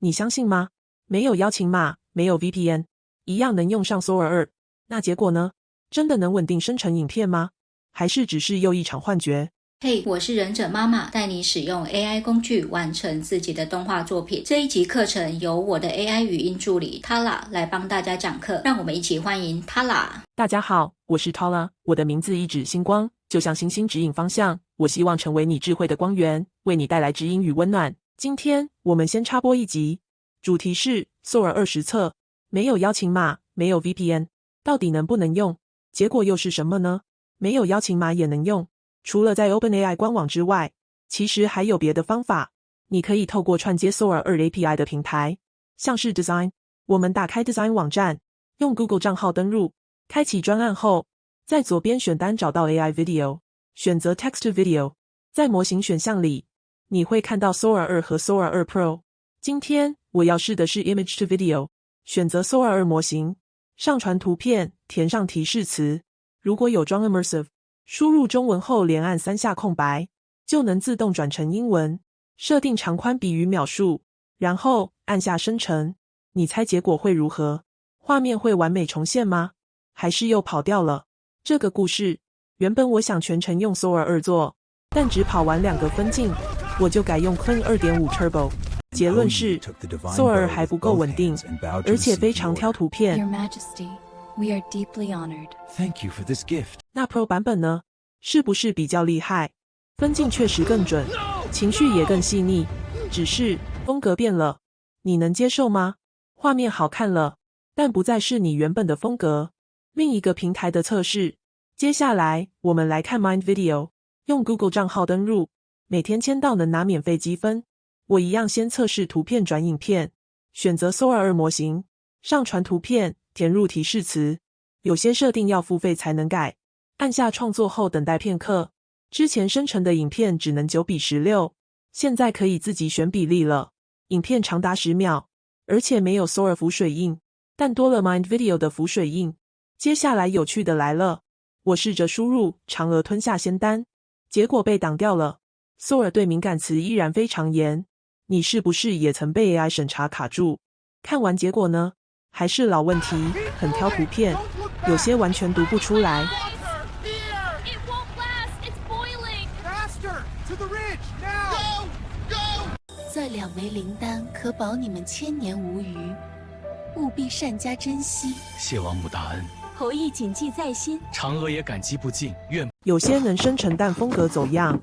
你相信吗？没有邀请码，没有 VPN， 一样能用上 Sora 2。那结果呢？真的能稳定生成影片吗？还是只是又一场幻觉？嘿，我是忍者妈妈，带你使用 AI 工具完成自己的动画作品。这一集课程由我的 AI 语音助理 Tala 来帮大家讲课，让我们一起欢迎 Tala。大家好，我是 Tala， 我的名字一指星光，就像星星指引方向。我希望成为你智慧的光源，为你带来指引与温暖。今天我们先插播一集，主题是 Sora 2实测，没有邀请码，没有 VPN， 到底能不能用？结果又是什么呢？没有邀请码也能用。除了在 OpenAI 官网之外，其实还有别的方法。你可以透过串接 Sora 2 API 的平台，像是 Design， 我们打开 Design 网站，用 Google 账号登入，开启专案后，在左边选单找到 AI Video， 选择 Text to Video， 在模型选项里，你会看到 Sora 2和 Sora 2 Pro。今天我要试的是 Image to Video， 选择 Sora 2模型，上传图片，填上提示词。如果有装 Immersive，输入中文后连按3下空白，就能自动转成英文。设定长宽比与描述，然后按下生成。你猜结果会如何？画面会完美重现吗？还是又跑掉了？这个故事，原本我想全程用 Sora 2做，但只跑完2个分镜，我就改用 Kling 2.5 Turbo。结论是 Sora 2还不够稳定，而且非常挑图片。Your Majesty.We are deeply honored. Thank you for this gift. 那 Pro 版本呢？是不是比较厉害？分镜确实更准，情绪也更细腻，只是风格变了，你能接受吗？画面好看了，但不再是你原本的风格。另一个平台的测试，接下来我们来看 Mind Video， 用 Google 账号登入，每天签到能拿免费积分。我一样先测试图片转影片，选择 Sora 2模型，上传图片，填入提示词，有些设定要付费才能改。按下创作后等待片刻，之前生成的影片只能9:16，现在可以自己选比例了。影片长达10秒，而且没有 Sora 浮水印，但多了 Mind Video 的浮水印。接下来有趣的来了，我试着输入嫦娥吞下仙丹，结果被挡掉了。Sora 对敏感词依然非常严，你是不是也曾被 AI 审查卡住？看完结果呢？还是老问题，很挑图片，有些完全读不出来。这2枚灵丹可保你们千年无虞，务必善加珍惜。谢王母大恩，侯毅谨记在心。嫦娥也感激不尽，愿有些能生成但风格走样。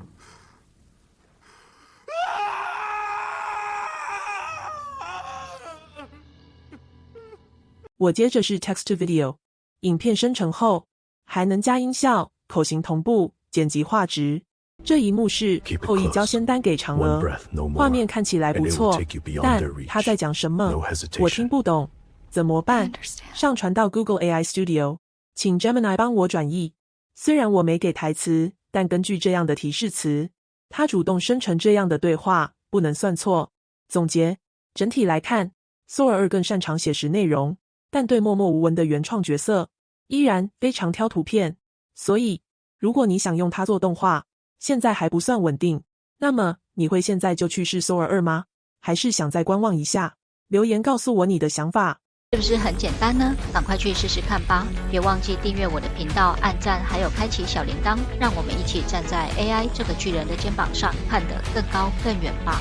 我接着是 Text to Video， 影片生成后还能加音效、口型同步、剪辑画质。这一幕是后羿交仙丹给嫦娥，画面看起来不错，但他在讲什么？我听不懂，怎么办？上传到 Google AI Studio， 请 Gemini 帮我转译。虽然我没给台词，但根据这样的提示词，它主动生成这样的对话，不能算错。总结，整体来看 ，Sora 2更擅长写实内容，但对默默无闻的原创角色，依然非常挑图片。所以，如果你想用它做动画，现在还不算稳定，那么你会现在就去试 Sora 2吗？还是想再观望一下？留言告诉我你的想法。是不是很简单呢？赶快去试试看吧！别忘记订阅我的频道、按赞，还有开启小铃铛，让我们一起站在 AI 这个巨人的肩膀上，看得更高更远吧！